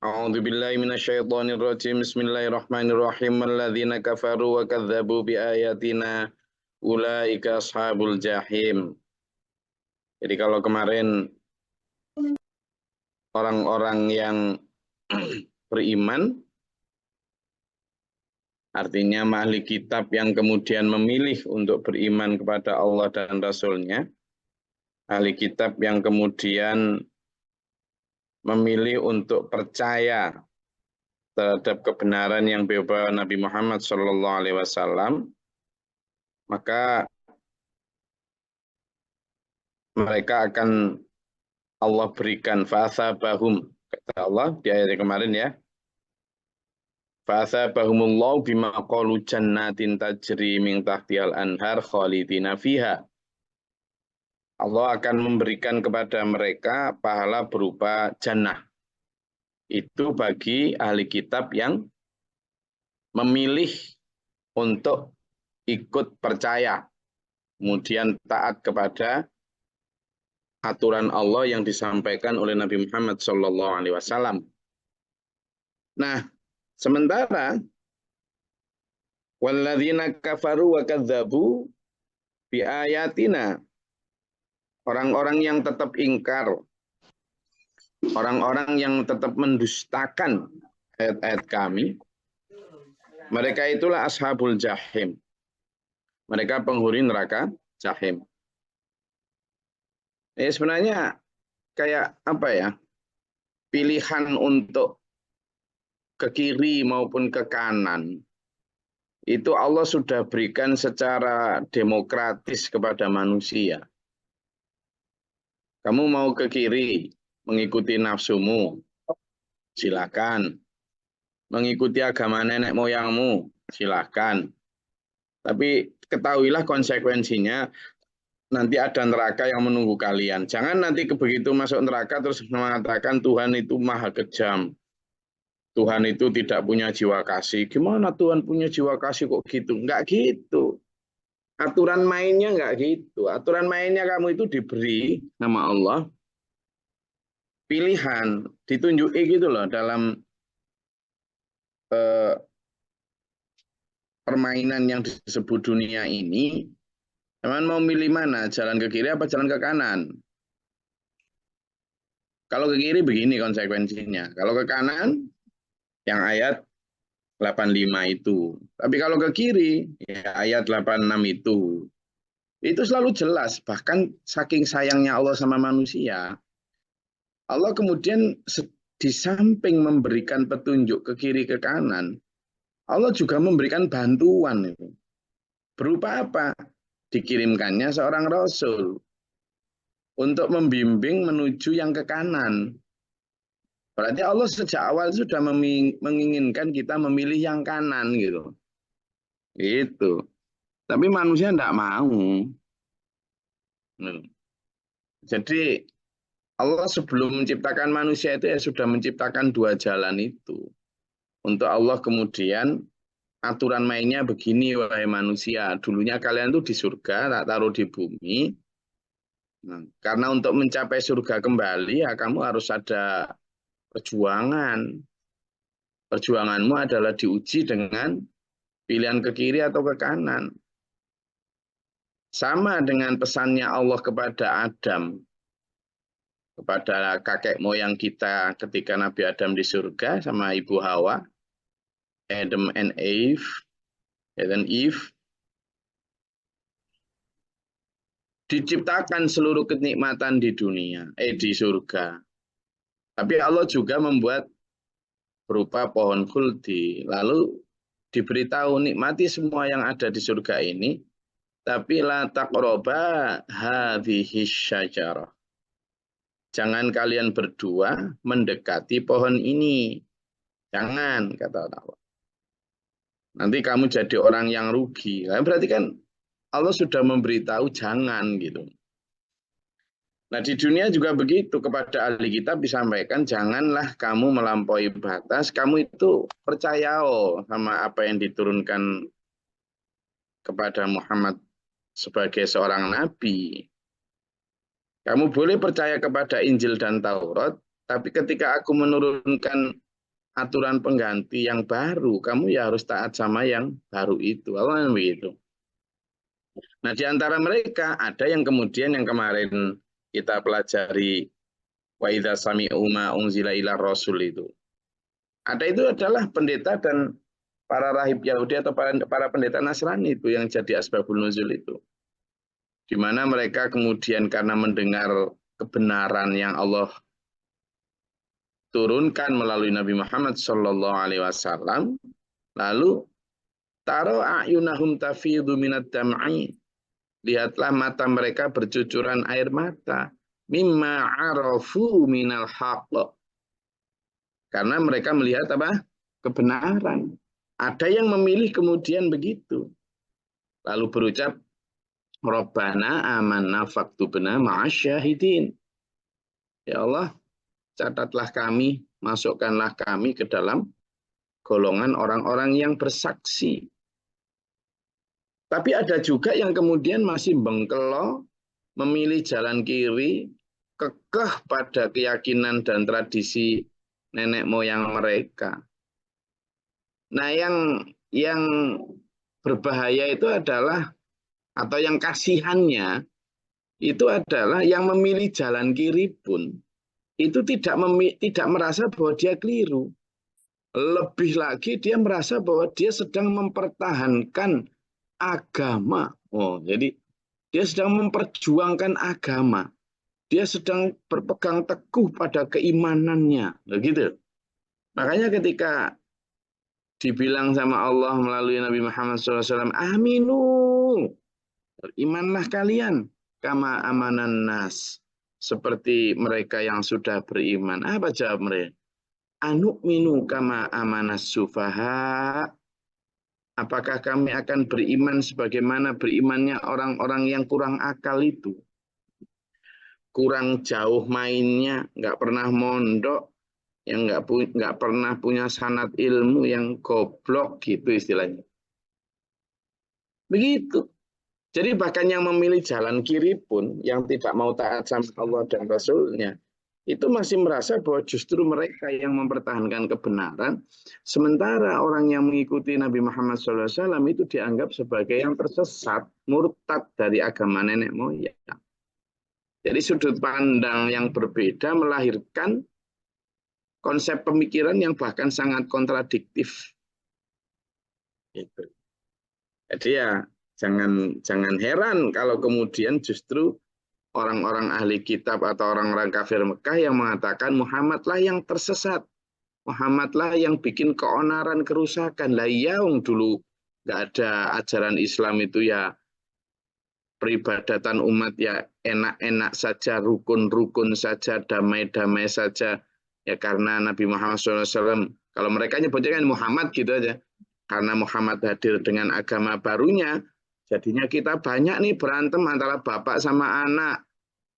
A'udzu billahi minasyaitonir rajim. Bismillahirrahmanirrahim. Alladzina kafaru wa kadzdzabu biayatina ulaika ashabul jahim. Jadi kalau kemarin orang-orang yang beriman, artinya ahli kitab yang kemudian memilih untuk beriman kepada Allah dan Rasul-Nya, ahli kitab yang kemudian memilih untuk percaya terhadap kebenaran yang dibawa Nabi Muhammad SAW, maka mereka akan Allah berikan fa'asabahum, kata Allah di ayat yang kemarin ya. Fa'asabahumullahu bima qalu jannatin tajri min tahtihal anhar khalidina fiha. Allah akan memberikan kepada mereka pahala berupa jannah. Itu bagi ahli kitab yang memilih untuk ikut percaya, kemudian taat kepada aturan Allah yang disampaikan oleh Nabi Muhammad SAW. Nah, sementara walladzina kafaru wa kadzdzabu bi ayatina, orang-orang yang tetap ingkar, orang-orang yang tetap mendustakan ayat-ayat kami, mereka itulah ashabul jahim. Mereka penghuni neraka jahim. Sebenarnya kayak apa ya? Pilihan untuk ke kiri maupun ke kanan itu Allah sudah berikan secara demokratis kepada manusia. Kamu mau ke kiri mengikuti nafsumu, silakan. Mengikuti agama nenek moyangmu, silakan. Tapi ketahuilah konsekuensinya, nanti ada neraka yang menunggu kalian. Jangan nanti begitu masuk neraka terus mengatakan Tuhan itu maha kejam. Tuhan itu tidak punya jiwa kasih. Gimana Tuhan punya jiwa kasih kok gitu? Enggak gitu. Aturan mainnya enggak gitu. Aturan mainnya kamu itu diberi sama Allah pilihan, ditunjuki gitu loh dalam permainan yang disebut dunia ini. Teman mau milih mana? Jalan ke kiri apa jalan ke kanan? Kalau ke kiri begini konsekuensinya. Kalau ke kanan, yang ayat 85 itu. Tapi kalau ke kiri, ya ayat 86 itu. Itu selalu jelas. Bahkan saking sayangnya Allah sama manusia, Allah kemudian di samping memberikan petunjuk ke kiri ke kanan, Allah juga memberikan bantuan. Berupa apa? Dikirimkannya seorang Rasul untuk membimbing menuju yang ke kanan. Berarti Allah sejak awal sudah menginginkan kita memilih yang kanan gitu. Itu. Tapi manusia tidak mau. Jadi Allah sebelum menciptakan manusia itu ya sudah menciptakan dua jalan itu. Untuk Allah kemudian aturan mainnya begini wahai manusia. Dulunya kalian tuh di surga, tak taruh di bumi. Nah, karena untuk mencapai surga kembali ya kamu harus ada perjuangan. Perjuanganmu adalah diuji dengan pilihan ke kiri atau ke kanan. Sama dengan pesannya Allah kepada Adam, kepada kakek moyang kita ketika Nabi Adam di surga sama Ibu Hawa, Adam and Eve, dan Eve, diciptakan seluruh kenikmatan di dunia, di surga. Tapi Allah juga membuat berupa pohon khuldi. Lalu diberitahu nikmati semua yang ada di surga ini, tapi la taqroba hadhihi syajarah. Jangan kalian berdua mendekati pohon ini. Jangan, kata Allah. Nanti kamu jadi orang yang rugi. Nah, berarti kan Allah sudah memberitahu jangan gitu. Nah di dunia juga begitu, kepada ahli kitab disampaikan janganlah kamu melampaui batas, kamu itu percaya sama apa yang diturunkan kepada Muhammad sebagai seorang nabi. Kamu boleh percaya kepada Injil dan Taurat, tapi ketika aku menurunkan aturan pengganti yang baru, kamu ya harus taat sama yang baru itu. Allah kan begitu. Nah, di antara mereka ada yang kemudian yang kemarin kita pelajari wa idza sami'u ma unzila ila rasul itu. Ada itu adalah pendeta dan para rahib Yahudi atau para pendeta Nasrani itu yang jadi asbabun nuzul itu. Di mana mereka kemudian karena mendengar kebenaran yang Allah turunkan melalui Nabi Muhammad Shallallahu Alaihi Wasallam, lalu taro ayunahum tafidu minat dam'i, lihatlah mata mereka bercucuran air mata, mimma arafu minal haqq, karena mereka melihat apa? Kebenaran. Ada yang memilih kemudian begitu, lalu berucap, Rabbana amanna faktubna ma'asyahidin. Ya Allah, catatlah kami, masukkanlah kami ke dalam golongan orang-orang yang bersaksi. Tapi ada juga yang kemudian masih bengkelo, memilih jalan kiri, kekeh pada keyakinan dan tradisi nenek moyang mereka. Nah, yang berbahaya itu adalah, atau yang kasihannya itu adalah yang memilih jalan kiri pun itu tidak merasa bahwa dia keliru. Lebih lagi dia merasa bahwa dia sedang mempertahankan agama. Oh, jadi dia sedang memperjuangkan agama. Dia sedang berpegang teguh pada keimanannya. Begitu. Makanya ketika dibilang sama Allah melalui Nabi Muhammad SAW, aminu, berimanlah kalian, kama amanan nas, seperti mereka yang sudah beriman. Apa jawab mereka? Anu minu kama amanas sufaha. Apakah kami akan beriman sebagaimana berimannya orang-orang yang kurang akal itu? Kurang jauh mainnya, nggak pernah mondok, yang nggak pernah punya sanad ilmu, yang goblok gitu istilahnya. Begitu. Jadi bahkan yang memilih jalan kiri pun, yang tidak mau taat sama Allah dan Rasulnya, itu masih merasa bahwa justru mereka yang mempertahankan kebenaran, sementara orang yang mengikuti Nabi Muhammad SAW itu dianggap sebagai yang tersesat, murtad dari agama nenek moyang. Jadi sudut pandang yang berbeda melahirkan konsep pemikiran yang bahkan sangat kontradiktif. Jadi ya jangan heran kalau kemudian justru orang-orang ahli kitab atau orang-orang kafir Mekah yang mengatakan Muhammadlah yang tersesat. Muhammadlah yang bikin keonaran, kerusakan. Lah iya, dulu nggak ada ajaran Islam itu ya, peribadatan umat ya enak-enak saja, rukun-rukun saja, damai-damai saja. Ya karena Nabi Muhammad SAW, kalau mereka nyebutnya kan Muhammad gitu aja. Karena Muhammad hadir dengan agama barunya, jadinya kita banyak nih berantem antara bapak sama anak.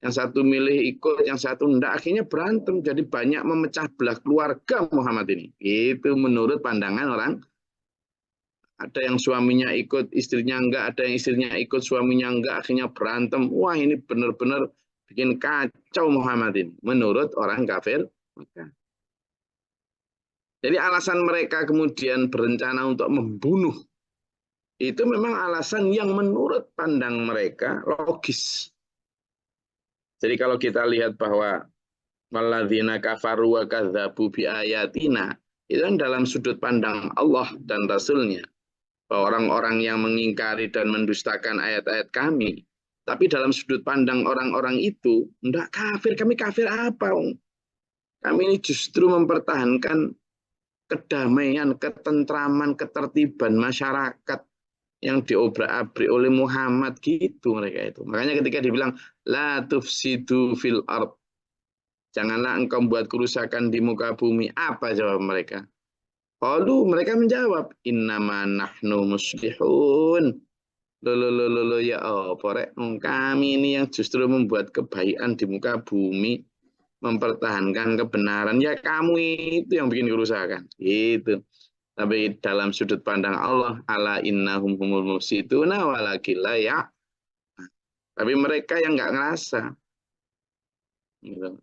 Yang satu milih ikut, yang satu enggak. Akhirnya berantem. Jadi banyak memecah belah keluarga Muhammad ini. Itu menurut pandangan orang. Ada yang suaminya ikut, istrinya enggak. Ada yang istrinya ikut, suaminya enggak. Akhirnya berantem. Wah, ini benar-benar bikin kacau Muhammad ini. Menurut orang kafir. Jadi alasan mereka kemudian berencana untuk membunuh. Itu memang alasan yang menurut pandang mereka logis. Jadi kalau kita lihat bahwa Walladzina kafaru wa kadzabu bi ayatina, itu kan dalam sudut pandang Allah dan Rasulnya, bahwa orang-orang yang mengingkari dan mendustakan ayat-ayat kami, tapi dalam sudut pandang orang-orang itu enggak kafir. Kami kafir apa? Kami ini justru mempertahankan kedamaian, ketentraman, ketertiban masyarakat yang diobrak-abrik oleh Muhammad, gitu mereka itu. Makanya ketika dibilang la tufsidu fil ard, janganlah engkau membuat kerusakan di muka bumi. Apa jawab mereka? Lalu mereka menjawab, innama nahnu muslihun. Lolo ya porek, kami ini yang justru membuat kebaikan di muka bumi, mempertahankan kebenaran. Ya kamu itu yang bikin kerusakan. Itu. Tapi dalam sudut pandang Allah, ala innahum humul mufsiduna walakin la ya. Tapi mereka yang nggak ngerasa,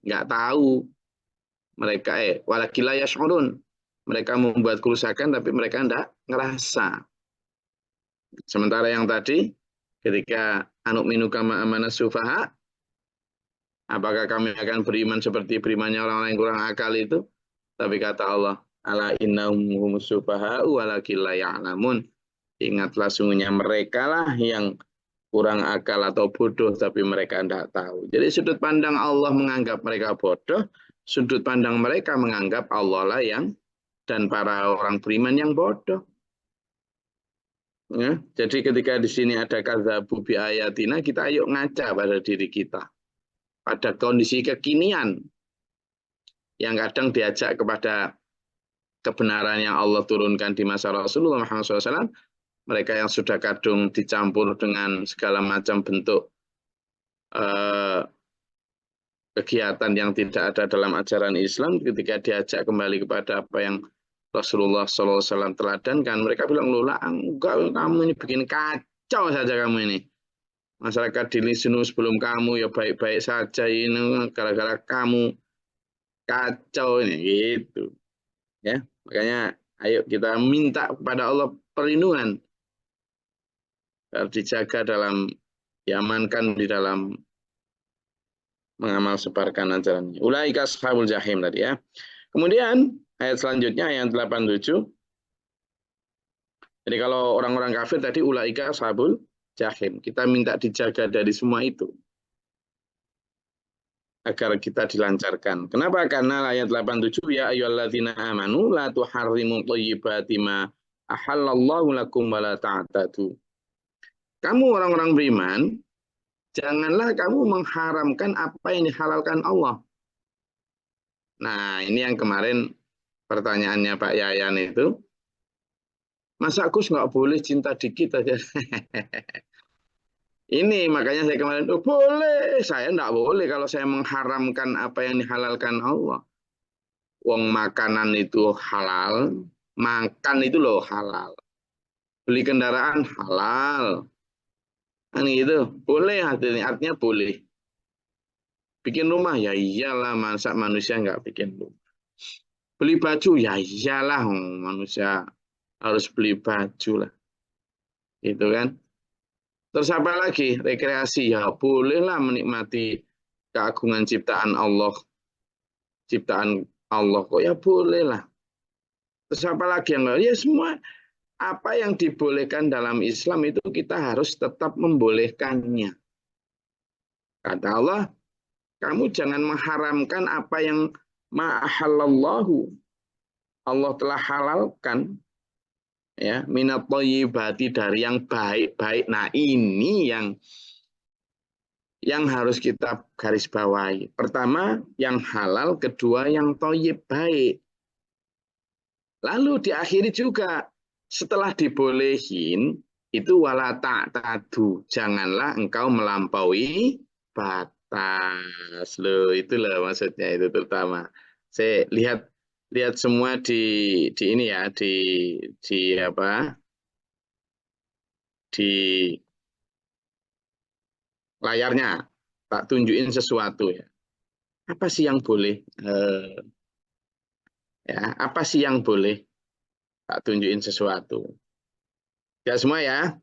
nggak tahu. Mereka walakila yash'urun. mereka membuat kerusakan tapi mereka tidak ngerasa. Sementara yang tadi, ketika anuk minu kama amana sufaha, apakah kami akan beriman seperti berimannya orang-orang yang kurang akal itu? Tapi kata Allah, ala innahum humus sufaha walakin la ya'lamun. Ingatlah sungguhnya mereka lah yang kurang akal atau bodoh, tapi mereka tidak tahu. Jadi sudut pandang Allah menganggap mereka bodoh, sudut pandang mereka menganggap Allah lah yang dan para orang beriman yang bodoh. Ya, jadi ketika di sini ada kadzabu bi ayatina, kita ayo ngaca pada diri kita. Pada kondisi kekinian yang kadang diajak kepada kebenaran yang Allah turunkan di masa Rasulullah Muhammad SAW, mereka yang sudah kadung dicampur dengan segala macam bentuk kegiatan yang tidak ada dalam ajaran Islam, ketika diajak kembali kepada apa yang Rasulullah SAW teladankan, mereka bilang, loh lah, enggak, kamu ini bikin kacau saja kamu ini. Masyarakat di sini sebelum kamu ya baik-baik saja, ini gara-gara kamu kacau ini, gitu. Ya, makanya ayo kita minta kepada Allah perlindungan, dijaga dalam, diamankan di dalam mengamal sebarkan ajarannya. Ulaika ashabul jahim tadi ya. Kemudian ayat selanjutnya ayat 87. Jadi kalau orang-orang kafir tadi ulaika ashabul jahim. Kita minta dijaga dari semua itu agar kita dilancarkan. Kenapa? Karena ayat 87 ya ayyuhalladzina amanu la tuharrimu thayyibati ma ahallallahu lakum wa la ta'tadu. Kamu orang-orang beriman, janganlah kamu mengharamkan apa yang dihalalkan Allah. Nah, ini yang kemarin pertanyaannya Pak Yayan itu. Masa Gus nggak boleh cinta dikit aja? Ini makanya saya kemarin, oh, boleh. Saya nggak boleh kalau saya mengharamkan apa yang dihalalkan Allah. Wong makanan itu halal, makan itu loh halal. Beli kendaraan halal. Kan gitu, boleh artinya boleh. Bikin rumah ya iyalah, masa manusia nggak bikin rumah. Beli baju ya iyalah, manusia harus beli baju lah. Gitu kan. Terus apa lagi? Rekreasi ya bolehlah menikmati keagungan ciptaan Allah. Ciptaan Allah kok ya bolehlah. Terus apa lagi yang ya semua apa yang dibolehkan dalam Islam itu kita harus tetap membolehkannya. Kata Allah, kamu jangan mengharamkan apa yang ma'ahallallahu. Allah telah halalkan, ya, minat thayyibati, dari yang baik-baik. Nah, ini yang harus kita garis bawahi. Pertama, yang halal, kedua yang thayyib baik. Lalu diakhiri juga setelah dibolehin itu wala ta'tadu. Janganlah engkau melampaui batas. Loh, itulah maksudnya itu terutama. Saya lihat semua di ini ya, di apa? Di layarnya tak tunjukin sesuatu ya. Apa sih yang boleh? Ya, apa sih yang boleh? Tak tunjukin sesuatu. Ya semua ya.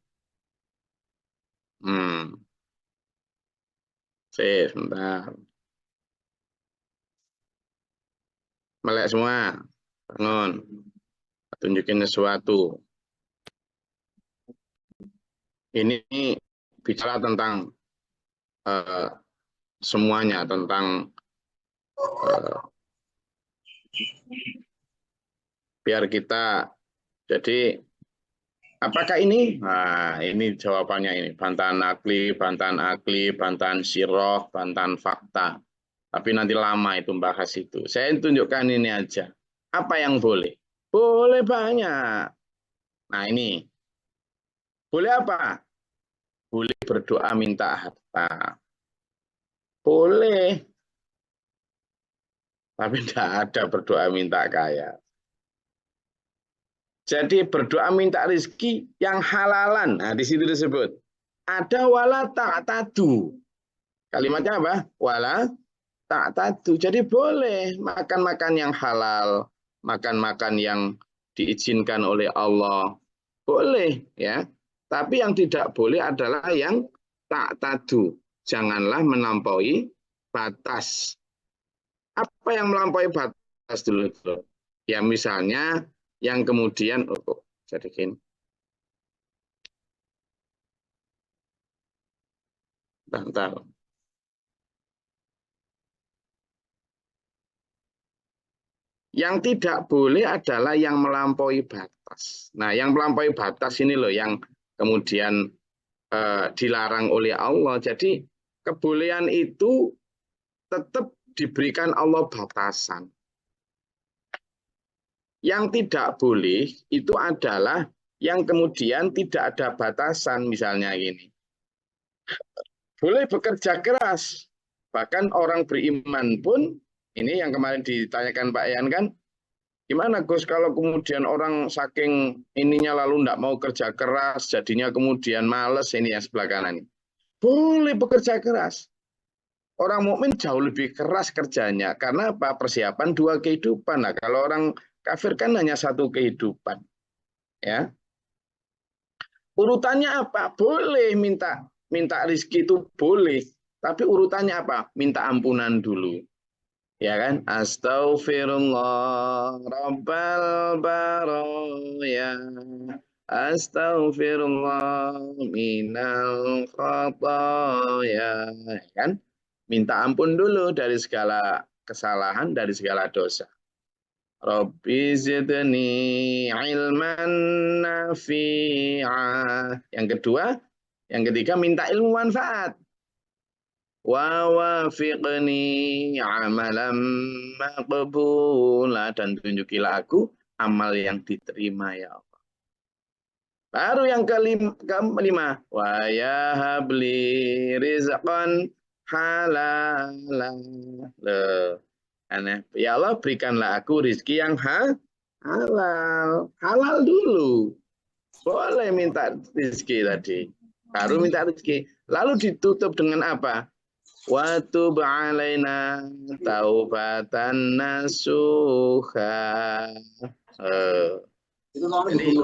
Sebentar. Melek semua. Bangun. Tak tunjukin sesuatu. Ini bicara tentang semuanya, tentang biar kita jadi apakah ini? Nah, ini jawabannya ini. Bantahan akli, bantahan siroh, bantahan fakta. Tapi nanti lama itu bahas itu. Saya tunjukkan ini aja. Apa yang boleh? Boleh banyak. Nah ini. Boleh apa? Boleh berdoa minta harta. Boleh. Tapi tidak ada berdoa minta kaya. Jadi berdoa minta rezeki yang halalan. Nah, di situ disebut. Ada wala ta'tadu. Kalimatnya apa? Wala ta'tadu. Jadi boleh makan-makan yang halal. makan-makan yang diizinkan oleh Allah. Boleh ya. Tapi yang tidak boleh adalah yang tak tadu. Janganlah melampaui batas. Apa yang melampaui batas dulu? Ya misalnya yang kemudian jadi gini. Bentar. Yang tidak boleh adalah yang melampaui batas. Nah, yang melampaui batas ini loh yang kemudian dilarang oleh Allah. Jadi kebolehan itu tetap diberikan Allah batasan. Yang tidak boleh itu adalah yang kemudian tidak ada batasan, misalnya ini. Boleh bekerja keras. Bahkan orang beriman pun, ini yang kemarin ditanyakan Pak Yan kan, gimana Gus kalau kemudian orang saking ininya lalu tidak mau kerja keras, jadinya kemudian males, ini yang sebelah kanan ini. Boleh bekerja keras. Orang mukmin jauh lebih keras kerjanya karena apa? Persiapan dua kehidupan. Nah, kalau orang kafir kan hanya satu kehidupan. Ya. Urutannya apa? Boleh minta rezeki itu boleh, tapi urutannya apa? Minta ampunan dulu. Ya kan? Astaghfirullah rabbal baraya. Astaghfirullah minal khataya. Kan? Minta ampun dulu dari segala kesalahan, dari segala dosa. Rabbi zidni ilman nafi'ah. Yang kedua, yang ketiga minta ilmu manfaat. Wa wafiqni amalan maqbula, dan tunjukilah aku amal yang diterima ya Allah. Baru yang kelima, wa yahabli rizqan halala. Ya Allah, berikanlah aku rizki yang halal. Halal dulu. Boleh minta rizki tadi. Baru minta rizki. Lalu ditutup dengan apa? Wa tub alaina taubatan nasuha. Jadi,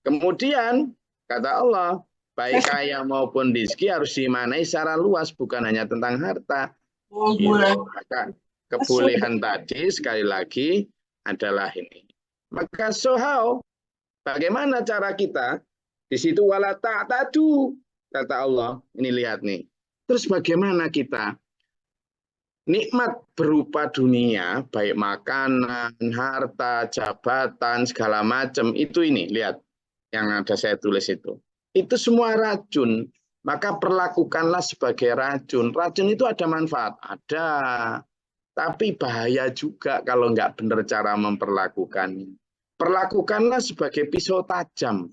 kemudian kata Allah, baik kaya maupun rizki harus dimanai secara luas, bukan hanya tentang harta. Maka kebolehan tadi sekali lagi adalah ini. Maka sohau, bagaimana cara kita? Di situ wala ta'tadu, kata Allah. Ini lihat nih. Terus bagaimana kita? Nikmat berupa dunia, baik makanan, harta, jabatan, segala macam, itu ini, lihat. Yang ada saya tulis itu. Itu semua racun. Maka perlakukanlah sebagai racun. Racun itu ada manfaat? Ada. Tapi bahaya juga kalau nggak benar cara memperlakukannya. Perlakukanlah sebagai pisau tajam.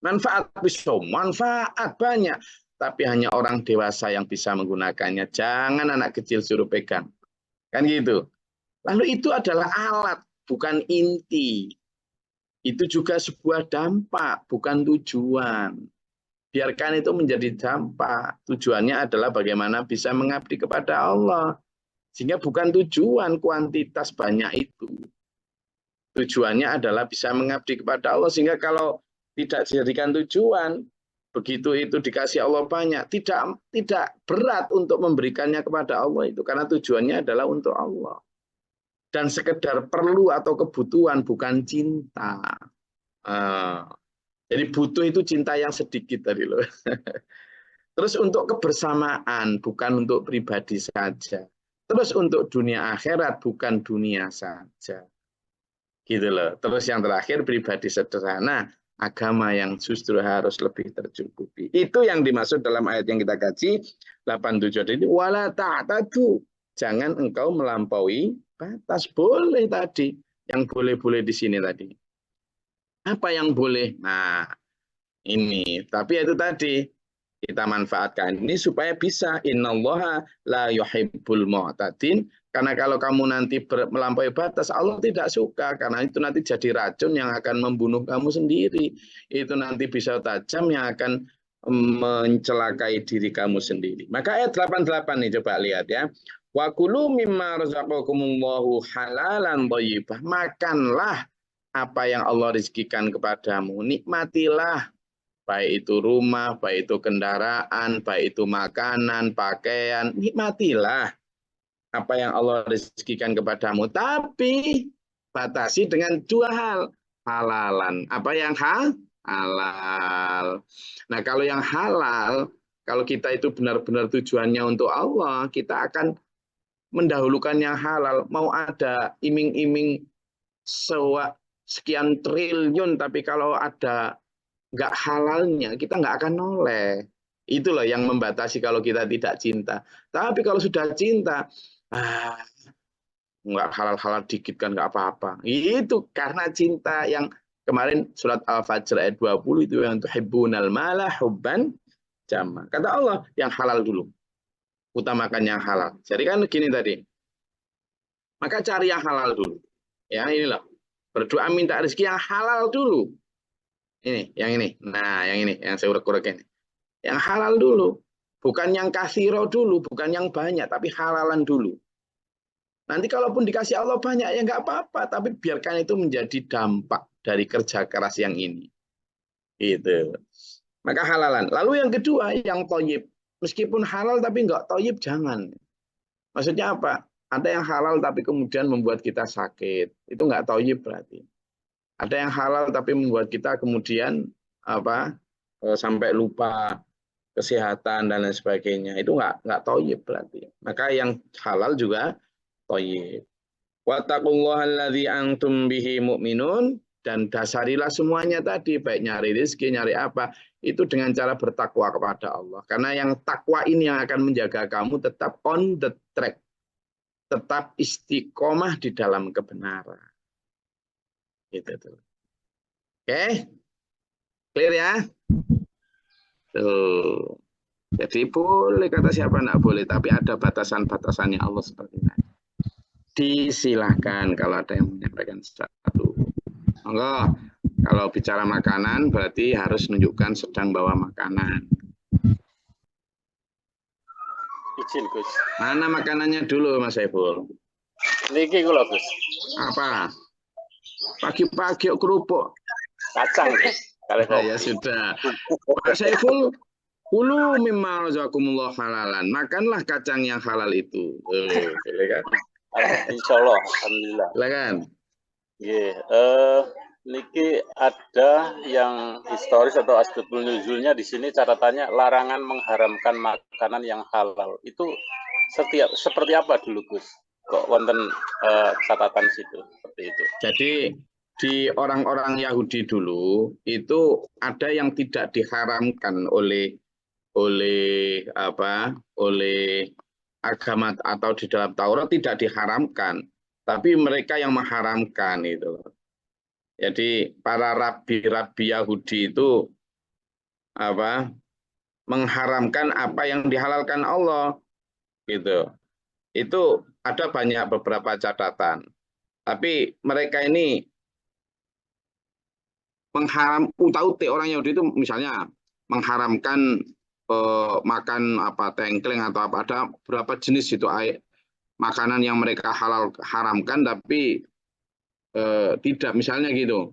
Manfaat pisau, manfaat banyak. Tapi hanya orang dewasa yang bisa menggunakannya. Jangan anak kecil suruh pegang. Kan gitu. Lalu itu adalah alat, bukan inti. Itu juga sebuah dampak, bukan tujuan. Biarkan itu menjadi dampak. Tujuannya adalah bagaimana bisa mengabdi kepada Allah. Sehingga bukan tujuan kuantitas banyak itu. Tujuannya adalah bisa mengabdi kepada Allah. Sehingga kalau tidak dijadikan tujuan, begitu itu dikasih Allah banyak, tidak berat untuk memberikannya kepada Allah itu. Karena tujuannya adalah untuk Allah. Dan sekedar perlu atau kebutuhan, bukan cinta. Jadi butuh itu cinta yang sedikit tadi loh. Terus untuk kebersamaan, bukan untuk pribadi saja. Terus untuk dunia akhirat, bukan dunia saja. Gitu loh. Terus yang terakhir, pribadi sederhana, agama yang justru harus lebih tercukupi. Itu yang dimaksud dalam ayat yang kita kaji 87 ini, wala ta'tadu. Jangan engkau melampaui batas. Boleh tadi. Yang boleh-boleh di sini tadi. Apa yang boleh? Nah, ini. Tapi itu tadi. Kita manfaatkan ini supaya bisa. Innallaha la yuhibbul mu'tadin. Karena kalau kamu nanti melampaui batas, Allah tidak suka. Karena itu nanti jadi racun yang akan membunuh kamu sendiri. Itu nanti bisa tajam yang akan mencelakai diri kamu sendiri. Maka ayat 88 nih coba lihat ya. Wa kulu mimma razaqakumullahu halalan thayyibah. Makanlah apa yang Allah rizkikan kepadamu. Nikmatilah, baik itu rumah, baik itu kendaraan, baik itu makanan, pakaian. Nikmatilah apa yang Allah rizkikan kepadamu. Tapi batasi dengan dua hal. Halalan. Apa yang halal. Nah, kalau yang halal, kalau kita itu benar-benar tujuannya untuk Allah, kita akan mendahulukan yang halal. Mau ada iming-iming sekian triliun, tapi kalau ada nggak halalnya, kita nggak akan noleh. Itulah yang membatasi kalau kita tidak cinta. Tapi kalau sudah cinta, nggak halal-halal dikit kan nggak apa-apa. Itu karena cinta yang kemarin surat Al-Fajr ayat 20 itu yang tuhibbunal mala hubban jamma. Kata Allah, yang halal dulu. Utamakan yang halal. Jadi kan gini tadi, maka cari yang halal dulu. Ya, inilah. Berdoa minta rezeki yang halal dulu. Ini, yang ini. Nah, yang ini, yang saya urek-urek ini. Yang halal dulu. Bukan yang kathiro dulu, bukan yang banyak, tapi halalan dulu. Nanti kalaupun dikasih Allah banyak, ya nggak apa-apa. Tapi biarkan itu menjadi dampak dari kerja keras yang ini. Itu. Maka halalan. Lalu yang kedua, yang toyib. Meskipun halal tapi nggak toyib, jangan. Maksudnya apa? Ada yang halal tapi kemudian membuat kita sakit. Itu nggak toyib berarti. Ada yang halal tapi membuat kita kemudian apa sampai lupa kesehatan dan lain sebagainya. Itu nggak toyib berarti. Maka yang halal juga toyib. Wattaqullahal antum bihi mu'minun, dan dasarilah semuanya tadi, baik nyari rezeki, nyari apa, itu dengan cara bertakwa kepada Allah. Karena yang takwa ini yang akan menjaga kamu tetap on the track, tetap istiqomah di dalam kebenaran. Gitu tuh. Oke, clear ya? Tuh. Jadi boleh kata siapa enggak boleh, tapi ada batasan-batasannya Allah seperti itu. Disilahkan kalau ada yang menyampaikan sesuatu. Monggo, kalau bicara makanan berarti harus menunjukkan sedang bawa makanan. Izin, Gus. Mana makanannya dulu, Mas Saiful? Niki kula, Gus. Apa? Pagi-pagi kerupuk. Kacang, Gus. Ya sudah. Pak Saiful, kulu mimma razaqakumullah halalan. Makanlah kacang yang halal itu. Silakan. Insyaallah, alhamdulillah. Silakan. Niki ada yang historis atau asbabun nuzulnya di sini, catatannya larangan mengharamkan makanan yang halal. Itu seperti apa dulu, Gus? Kok wonten catatan situ seperti itu. Jadi di orang-orang Yahudi dulu itu ada yang tidak diharamkan oleh agama atau di dalam Taurat tidak diharamkan, tapi mereka yang mengharamkan itu. Jadi para rabi-rabi Yahudi itu mengharamkan apa yang dihalalkan Allah gitu. Itu ada beberapa catatan. Tapi mereka ini utaute orang Yahudi itu misalnya mengharamkan makan tengkleng atau apa, ada berapa jenis itu makanan yang mereka haramkan tapi tidak, misalnya gitu.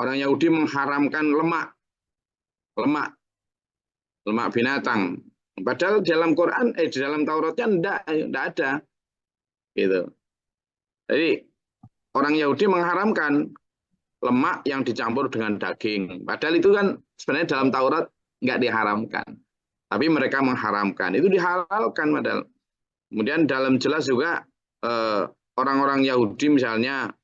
Orang Yahudi mengharamkan lemak binatang. Padahal dalam Quran di dalam Tauratnya enggak ada. Gitu. Jadi orang Yahudi mengharamkan lemak yang dicampur dengan daging. Padahal itu kan sebenarnya dalam Taurat enggak diharamkan. Tapi mereka mengharamkan. Itu dihalalkan padahal. Kemudian dalam jelas juga orang-orang Yahudi misalnya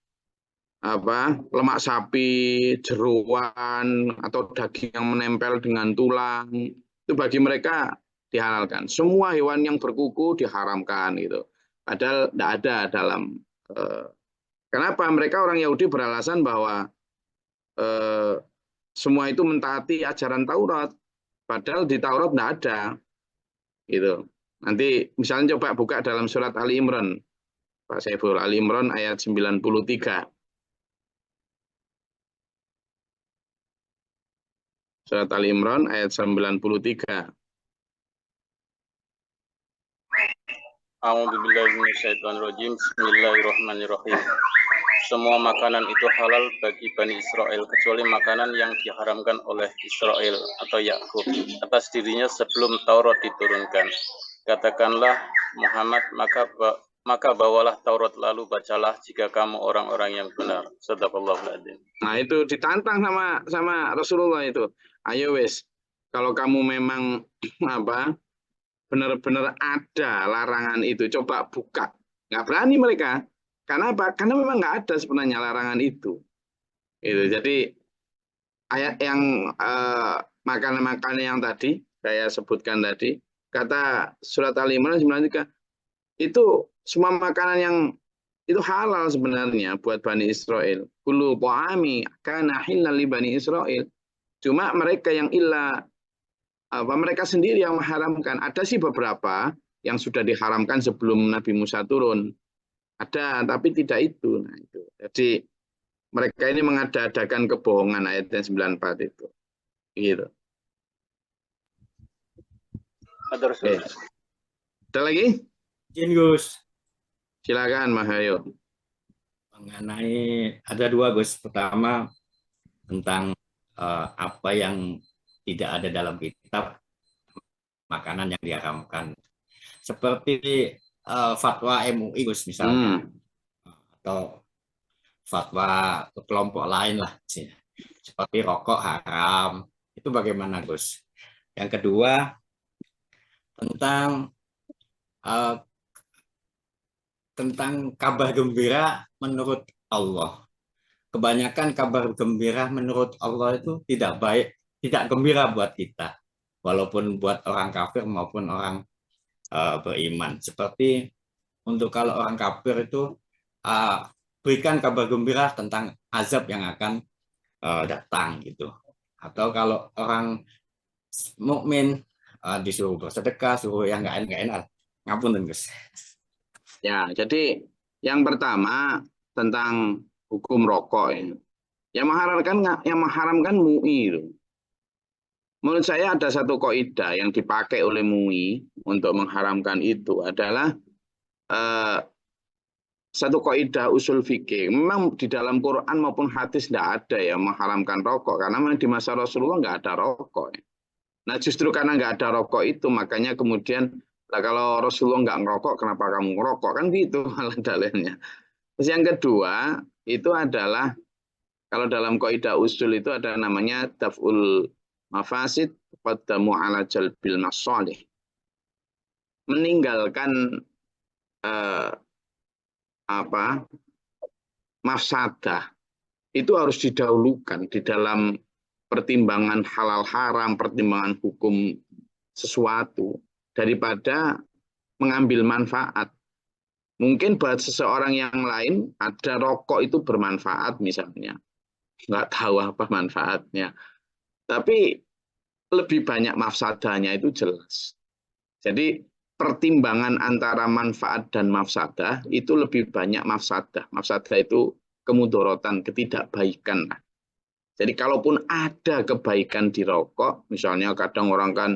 lemak sapi, jeroan atau daging yang menempel dengan tulang, itu bagi mereka dihalalkan. Semua hewan yang berkuku diharamkan gitu. Padahal tidak ada dalam kenapa mereka orang Yahudi beralasan bahwa semua itu mentaati ajaran Taurat. Padahal di Taurat tidak ada gitu. Nanti misalnya coba buka dalam surat Ali Imran, Pak Saiful, Ali Imran ayat 93. Surat Ali Imran ayat 93. A'udzubillahi minasyaitonirrajim. Bismillahirrahmanirrahim. Semua makanan itu halal bagi Bani Israel kecuali makanan yang diharamkan oleh Israel atau Yakub atas dirinya sebelum Taurat diturunkan. Katakanlah Muhammad, maka bawalah Taurat lalu bacalah jika kamu orang-orang yang benar. Shadaqallahul adzim. Nah, itu ditantang sama Rasulullah itu. Ayo wes, kalau kamu memang apa benar-benar ada larangan itu, coba buka. Nggak berani mereka. Karena apa? Karena memang nggak ada sebenarnya larangan itu. Jadi ayat yang makanan-makanan yang tadi saya sebutkan tadi, kata surat Al-Imran 93, itu semua makanan yang itu halal sebenarnya buat Bani Israel. Kullu ta'ami kana halal li Bani Israel. Cuma mereka yang mereka sendiri yang mengharamkan. Ada sih beberapa yang sudah diharamkan sebelum Nabi Musa turun. Ada, tapi tidak itu. Nah, itu. Jadi mereka ini mengada-adakan kebohongan ayat 94 itu. Gitu. Oke. Ada lagi? Gus. Silakan Mas Hayo. Mengenai ada dua Gus. Pertama tentang apa yang tidak ada dalam kitab, makanan yang diharamkan. Seperti fatwa MUI Gus misalnya, atau fatwa kelompok lain lah, seperti rokok haram. Itu bagaimana Gus? Yang kedua tentang kabar gembira menurut Allah. Kebanyakan kabar gembira menurut Allah itu tidak baik, tidak gembira buat kita, walaupun buat orang kafir maupun orang beriman. Seperti untuk kalau orang kafir itu berikan kabar gembira tentang azab yang akan datang gitu. Atau kalau orang mukmin disuruh bersedekah, suruh yang nggak enak. Ngapunten Gus. Ya, jadi yang pertama tentang hukum rokok ini. Yang mengharamkan MUI itu. Menurut saya ada satu kaidah yang dipakai oleh MUI untuk mengharamkan itu adalah satu kaidah usul fikih. Memang di dalam Quran maupun hadis tidak ada ya mengharamkan rokok karena memang di masa Rasulullah nggak ada rokok. Nah justru karena nggak ada rokok itu makanya kemudian kalau Rasulullah nggak ngerokok kenapa kamu ngerokok kan gitu dalilnya. Terus yang kedua itu adalah kalau dalam kaidah usul itu ada namanya daf'ul mafasid qaddamu ala jalbil masalih. Meninggalkan mafsadah itu harus didahulukan di dalam pertimbangan halal haram, pertimbangan hukum sesuatu daripada mengambil manfaat. Mungkin buat seseorang yang lain ada rokok itu bermanfaat misalnya. Nggak tahu apa manfaatnya. Tapi lebih banyak mafsadahnya itu jelas. Jadi pertimbangan antara manfaat dan mafsadah itu lebih banyak mafsadah. Mafsadah itu kemudorotan, ketidakbaikan. Jadi kalaupun ada kebaikan di rokok, misalnya kadang orang kan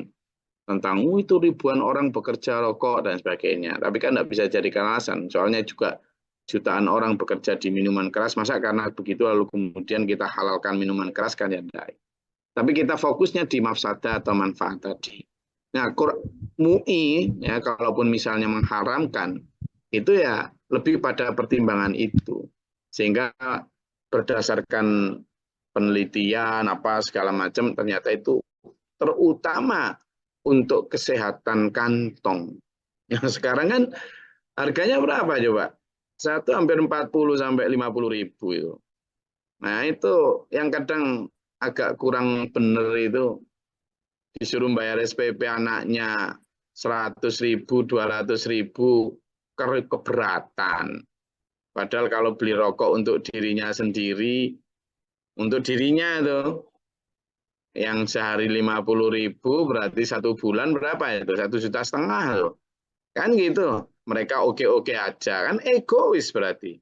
tentang itu ribuan orang bekerja rokok dan sebagainya. Tapi kan tidak bisa jadikan alasan. Soalnya juga jutaan orang bekerja di minuman keras. Masa karena begitu lalu kemudian kita halalkan minuman keras kan ya tidak. Tapi kita fokusnya di mafsadah atau manfaat tadi. Nah, MUI ya kalaupun misalnya mengharamkan itu ya lebih pada pertimbangan itu. Sehingga berdasarkan penelitian apa segala macam ternyata itu terutama untuk kesehatan kantong. Yang sekarang kan harganya berapa coba? Satu hampir 40 sampai 50 ribu itu. Nah itu yang kadang agak kurang benar itu disuruh bayar SPP anaknya 100 ribu, 200 ribu keberatan. Padahal kalau beli rokok untuk dirinya sendiri, untuk dirinya itu yang sehari 50 ribu berarti 1 bulan berapa itu? 1,5 juta loh. Kan gitu. Mereka oke-oke aja. Kan egois berarti.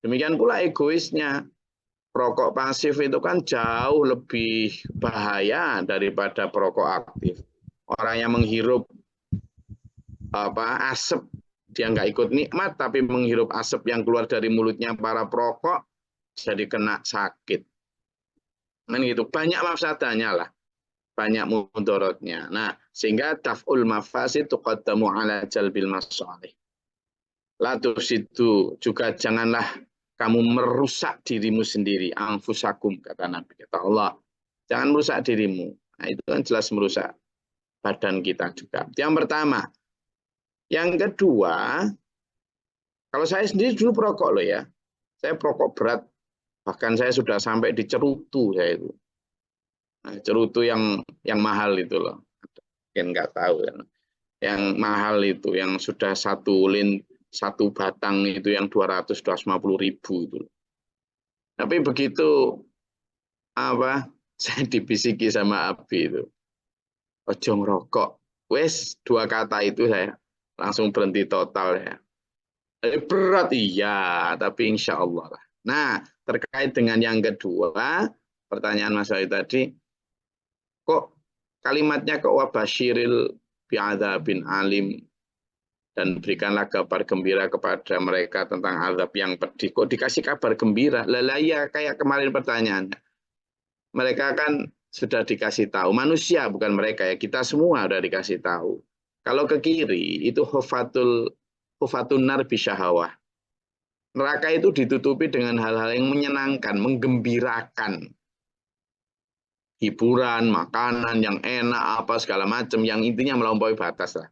Demikian pula egoisnya. Perokok pasif itu kan jauh lebih bahaya daripada perokok aktif. Orang yang menghirup asap dia nggak ikut nikmat, tapi menghirup asap yang keluar dari mulutnya para perokok, jadi kena sakit. Kan gitu, banyak mafsadanya lah, banyak mudorotnya. Nah, sehingga taf'ul mafasid tuqaddamu ala jalbil masalih. Latus itu juga janganlah kamu merusak dirimu sendiri, anfusakum, kata Nabi, kata Allah. Jangan merusak dirimu. Nah, itu kan jelas merusak badan kita juga. Yang pertama. Yang kedua, kalau saya sendiri dulu perokok loh ya. Saya perokok berat. Bahkan saya sudah sampai di cerutu saya itu. Nah, cerutu yang mahal itu loh. Mungkin nggak tahu kan. Yang mahal itu, yang sudah satu batang itu yang 200-250 ribu itu. Tapi begitu apa saya dibisiki sama Abi itu, ojo ngerokok. Wes, dua kata itu saya langsung berhenti total ya. Berat iya, tapi insya Allah lah. Nah, terkait dengan yang kedua, pertanyaan Mas Wahyu tadi, kok kalimatnya kok wabashiril bi'adzabin alim, dan berikanlah kabar gembira kepada mereka tentang azab yang pedih. Kok dikasih kabar gembira? Lah ya kayak kemarin pertanyaannya. Mereka kan sudah dikasih tahu, manusia bukan mereka ya, kita semua sudah dikasih tahu. Kalau ke kiri itu hufatun nar bisyahawah. Neraka itu ditutupi dengan hal-hal yang menyenangkan, menggembirakan. Hiburan, makanan yang enak, apa segala macam, yang intinya melampaui batas lah.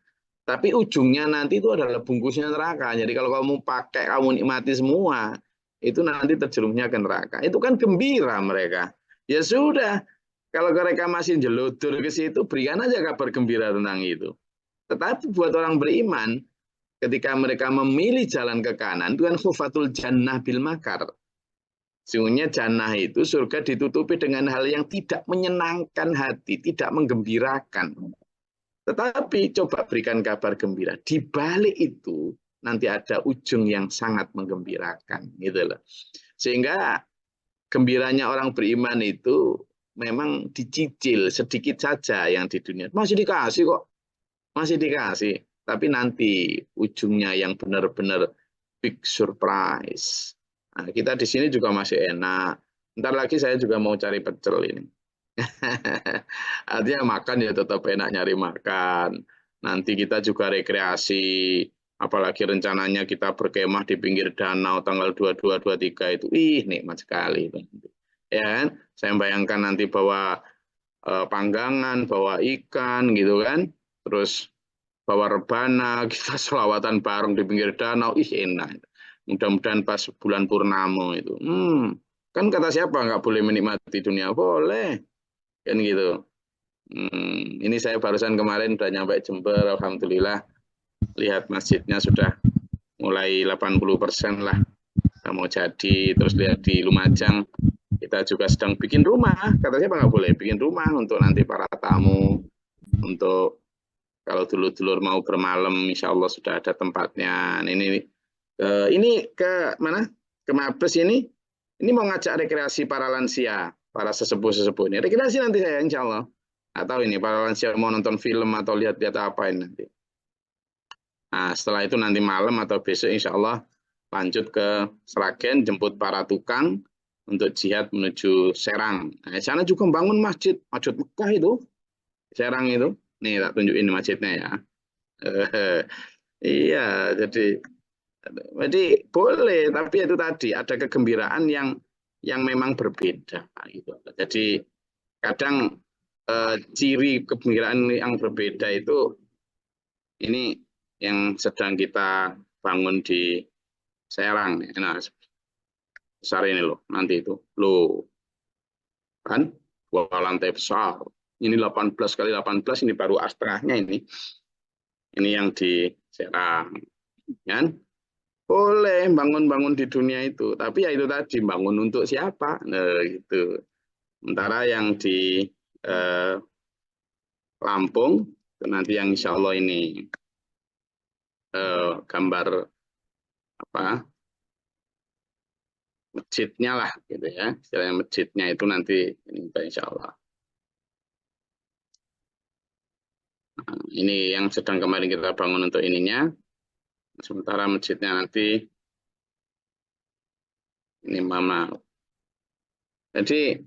Tapi ujungnya nanti itu adalah bungkusnya neraka. Jadi kalau kamu pakai, kamu nikmati semua, itu nanti terjerumusnya ke neraka. Itu kan gembira mereka. Ya sudah, kalau mereka masih jeludur ke situ, berikan aja kabar gembira tentang itu. Tetapi buat orang beriman, ketika mereka memilih jalan ke kanan, itu kan khufatul jannah bil makar. Sesungguhnya jannah itu surga ditutupi dengan hal yang tidak menyenangkan hati, tidak menggembirakan. Tetapi coba berikan kabar gembira. Di balik itu nanti ada ujung yang sangat menggembirakan, gitu loh. Sehingga gembiranya orang beriman itu memang dicicil sedikit saja yang di dunia. Masih dikasih kok, masih dikasih. Tapi nanti ujungnya yang benar-benar big surprise. Nah, kita di sini juga masih enak. Ntar lagi saya juga mau cari pecel ini. Artinya makan ya tetap enak nyari makan. Nanti kita juga rekreasi. Apalagi rencananya kita berkemah di pinggir danau tanggal 22, 23 itu. Ih, nikmat sekali. Ya kan? Saya bayangkan nanti bawa panggangan, bawa ikan gitu kan. Terus bawa rebana, kita selawatan bareng di pinggir danau. Ih, enak. Mudah-mudahan pas bulan purnama itu. Kan kata siapa nggak boleh menikmati dunia? Boleh. Kan gitu. Ini saya barusan kemarin udah nyampe Jember, alhamdulillah lihat masjidnya sudah mulai 80% lah mau jadi. Terus lihat di Lumajang kita juga sedang bikin rumah, katanya nggak boleh bikin rumah untuk nanti para tamu, untuk kalau dulur-dulur mau bermalam, insya Allah sudah ada tempatnya. Ini ke mana? Ke Mabes ini mau ngajak rekreasi para lansia, para sesepuh-sesepuh ini. Rekreasi nanti saya insya Allah. Atau ini para lansia mau nonton film atau lihat-lihat apa ini nanti. Nah, setelah itu nanti malam atau besok insya Allah lanjut ke Sragen, jemput para tukang untuk jihad menuju Serang. Nah, di sana juga membangun masjid Mekah itu, Serang itu. Nih tak tunjukin masjidnya ya. Iya, jadi boleh, tapi itu tadi ada kegembiraan yang memang berbeda gitu. Jadi kadang ciri kegembiraan yang berbeda itu ini yang sedang kita bangun di Serang. Nah, besar ini loh, nanti itu loh kan 2 lantai besar. Ini 18 kali 18, ini baru setengahnya ini. Ini yang di Serang, kan? Boleh bangun-bangun di dunia itu, tapi ya itu tadi bangun untuk siapa? Nah, gitu. Sementara yang di Lampung itu nanti yang insya Allah ini gambar apa masjidnya lah, gitu ya. Istilahnya masjidnya itu nanti ini insya Allah. Nah, ini yang sedang kemarin kita bangun untuk ininya. Sementara masjidnya nanti ini mama. Jadi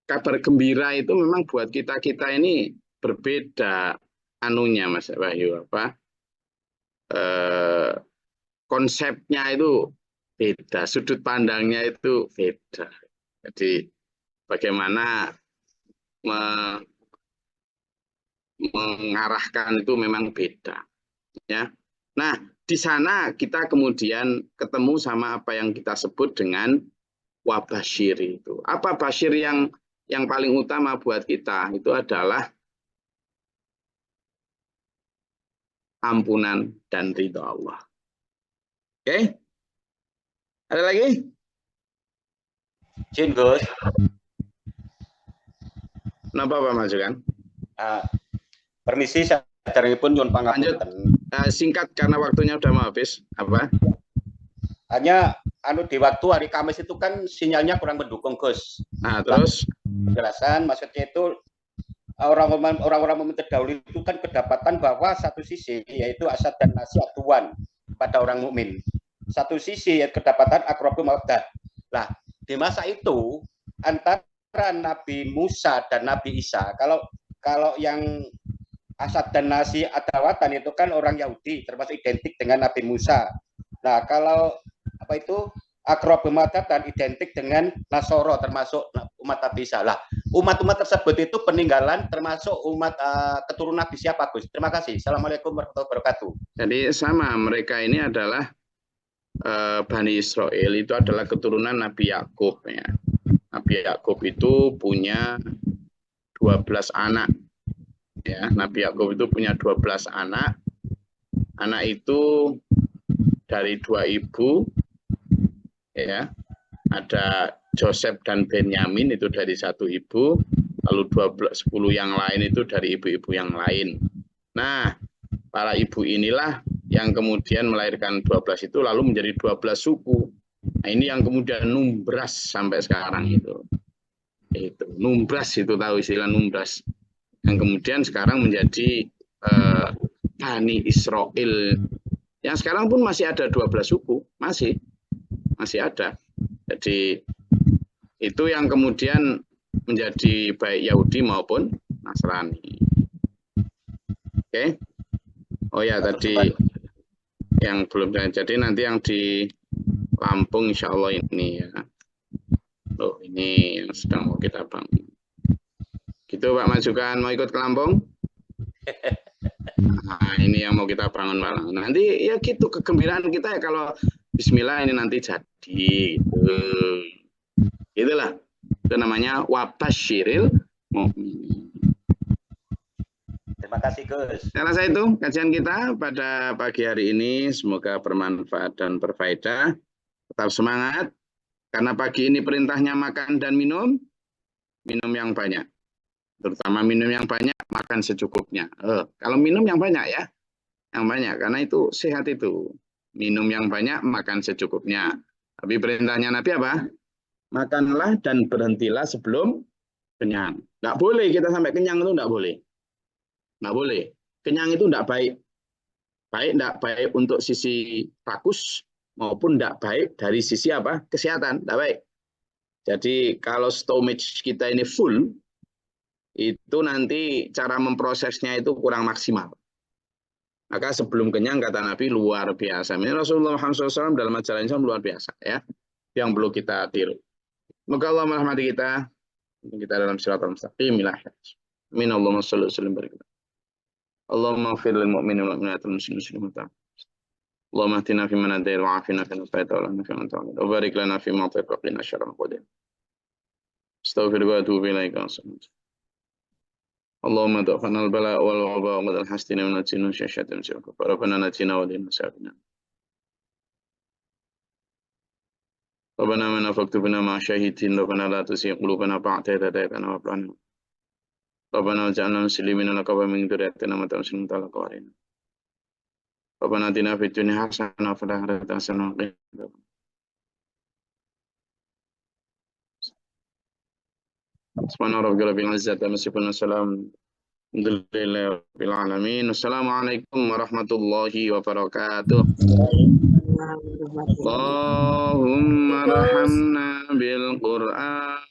kabar gembira itu memang buat kita ini berbeda anunya Mas Wahyu apa konsepnya itu beda, sudut pandangnya itu beda. Jadi bagaimana mengarahkan itu memang beda, ya. Nah, di sana kita kemudian ketemu sama apa yang kita sebut dengan wabasyir itu. Apa basyir yang paling utama buat kita itu adalah ampunan dan ridha Allah. Oke? Ada lagi? Jin Gus. Kenapa Pak Masukan? Permisi saderengipun nyuwun pangapunten. Singkat karena waktunya udah mau habis. Apa? Hanya di waktu hari Kamis itu kan sinyalnya kurang mendukung, Gus. Nah, terus penjelasan maksudnya itu orang-orang mukmin terdahulu itu kan kedapatan bahwa satu sisi yaitu asad dan nasihat Tuhan pada orang mukmin. Satu sisi yaitu kedapatan akrabul mawaddah. Nah, di masa itu antara Nabi Musa dan Nabi Isa, kalau yang asad dan nasi adawatan itu kan orang Yahudi termasuk identik dengan Nabi Musa. Nah, kalau apa itu akrabul mawaddah dan identik dengan Nasoro termasuk umat Nabi Isa. Lah, umat-umat tersebut itu peninggalan termasuk umat keturunan Nabi siapa, Gus? Terima kasih. Assalamualaikum warahmatullahi wabarakatuh. Jadi sama, mereka ini adalah Bani Israel itu adalah keturunan Nabi Yakub ya. Nabi Yakub itu punya 12 anak. Ya, Nabi Yakub itu punya 12 anak. Anak itu dari 2 ibu ya. Ada Joseph dan Benyamin itu dari 1 ibu, lalu 10 yang lain itu dari ibu-ibu yang lain. Nah, para ibu inilah yang kemudian melahirkan 12 itu lalu menjadi 12 suku. Nah, ini yang kemudian numbras sampai sekarang itu. Itu numbras, itu tahu istilah numbras. Yang kemudian sekarang menjadi Bani Israel. Yang sekarang pun masih ada 12 suku, masih ada. Jadi itu yang kemudian menjadi baik Yahudi maupun Nasrani. Oke. Oh ya, tadi yang belum jadi nanti yang di Lampung insya Allah ini ya. Loh, ini yang sedang mau kita bangun. Gitu Pak Masukan, mau ikut ke Lampung? Nah, ini yang mau kita bangun malam. Nanti ya gitu kegembiraan kita ya kalau Bismillah ini nanti jadi gitu. Itulah. Itu namanya wabasyiril mu'minin. Terima kasih, Gus. Saya rasa itu kajian kita pada pagi hari ini. Semoga bermanfaat dan berfaedah. Tetap semangat. Karena pagi ini perintahnya makan dan minum. Minum yang banyak. Terutama minum yang banyak, makan secukupnya. Kalau minum yang banyak ya. Yang banyak. Karena itu sehat itu. Minum yang banyak, makan secukupnya. Tapi perintahnya Nabi apa? Makanlah dan berhentilah sebelum kenyang. Nggak boleh kita sampai kenyang itu nggak boleh. Nggak boleh. Kenyang itu nggak baik. Nggak baik untuk sisi rakus maupun nggak baik dari sisi apa? Kesehatan. Nggak baik. Jadi kalau stomach kita ini full, itu nanti cara memprosesnya itu kurang maksimal. Maka sebelum kenyang kata Nabi luar biasa. Ini Rasulullah SAW dalam ajaran Islam luar biasa ya. Yang perlu kita tiru. Semoga Allah merahmati kita. Kita dalam siratal mustaqim. Amin. Allahumma shalli wa sallim barik. Allahumma ighfir lil mu'minin wal mu'minat wal muslimin wal muslimat. Allahumma ahdina fi man hadayt wa afina fi man afayt wa lana fi man tawallayt wa barik lana fi ma a'tayt wa qina syarra ma qadayt. Astaghfiruka wa atubu ilaika. Allahumma da'fana al-bala wal waba wa qad hastina min al-jinni wa syaitan syirka. Rabbana natina wa lina sabina. Rabbana man afaqtubna ma syahidin rabbana la tuzigh qulubana ba'da idh hadaytana wa hab lana Rabbana waj'alna muslimina laka wa min dzurriyyatina ummatan muslimatan laka wa arina. Rabbana atina fid dunya hasanah wa fil akhirati hasanah wa qina adzabannar. Subhana rabbika rabbil izzati amma yasifun wa salamun Alhamdulillahirabbil alamin. Assalamualaikum warahmatullahi wabarakatuh. Allahumma rahamna bil Qur'an.